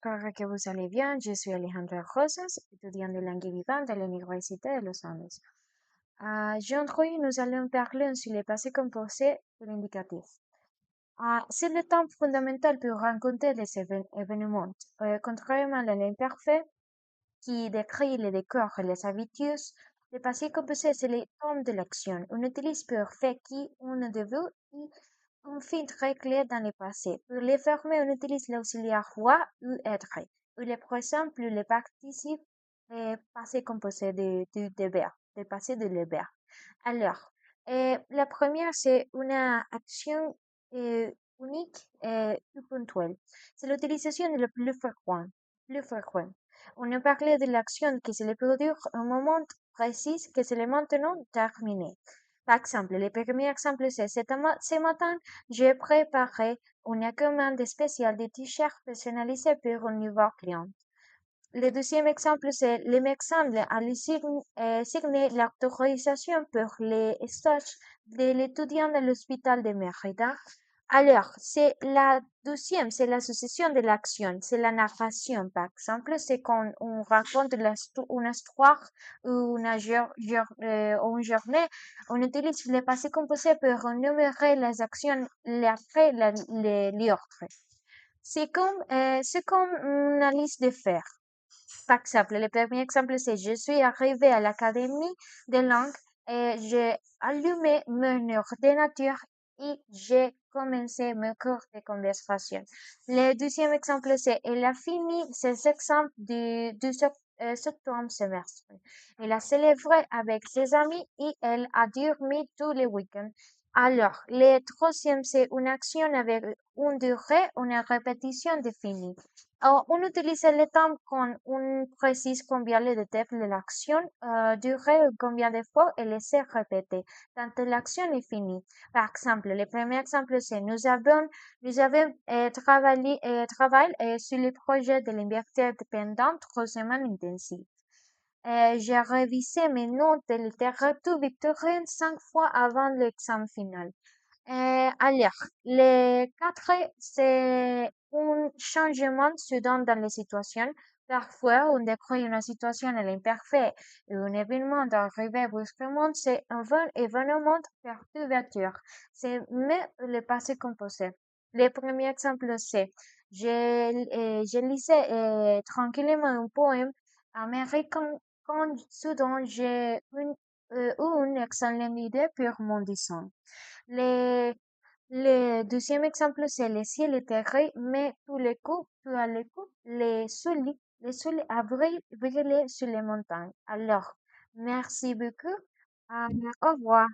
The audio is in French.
j'espère que vous allez bien. Je suis Alejandra Rosas, étudiante de langue vivante à l'Université de Los Andes. Aujourd'hui, nous allons parler sur le passé composé de l'indicatif. C'est le temps fondamental pour raconter les événements. Contrairement à l'imparfait, qui décrit les décors et les habitudes, le passé composé, c'est le temps de l'action. On utilise pour faire qui on a début et un fin très clair dans le passé. Pour les former, on utilise l'auxiliaire roi ou être. Ou le présent plus le participe passé composé de verbe, de passé de le verbe. Alors, la première, c'est une action unique et ponctuelle. C'est l'utilisation le plus fréquent. Plus fréquent. On a parlé de l'action qui se le produire un moment précis que c'est le maintenant terminé. Par exemple, le premier exemple, c'est ce matin, j'ai préparé une commande spéciale de t-shirts personnalisés pour un nouveau client. Le deuxième exemple, c'est le médecin a signé l'autorisation pour les stages de l'étudiant à l'hôpital de Mérida. Alors, c'est la deuxième, c'est l'association de l'action, c'est la narration, par exemple, c'est quand on raconte une histoire ou une journée, on utilise le passé composé pour énumérer les actions, les faits, les ordres. C'est comme une liste de faire. Par exemple, le premier exemple, c'est je suis arrivé à l'académie de langue et j'ai allumé mon ordinateur et j'ai commencé mon cours de conversation. Le deuxième exemple, c'est elle a fini ses examens du septième semestre. Elle a célébré avec ses amis et elle a dormi tous les week-ends. Alors, le troisième, c'est une action avec une durée, une répétition définie. On utilise le temps quand on précise combien de temps l'action durer, combien de fois elle s'est répétée, tant que l'action est finie. Par exemple, le premier exemple, c'est nous avons travaillé sur le projet de liberté indépendante 3 semaines intensives. J'ai révisé mes notes de littérature victorienne 5 fois avant l'examen final. Alors, le 4, c'est un changement soudain dans les situations. Parfois, on décrit une situation à l'imparfait et un événement arrivé brusquement, c'est un événement perturbateur. C'est mais le passé composé. Le premier exemple, c'est je lisais tranquillement un poème américain quand soudain j'ai une excellente idée pour mon dessin. Le, le deuxième exemple, c'est le ciel est gris, mais tout à coup, le soleil a brillé sur les montagnes. Alors, merci beaucoup. Au revoir.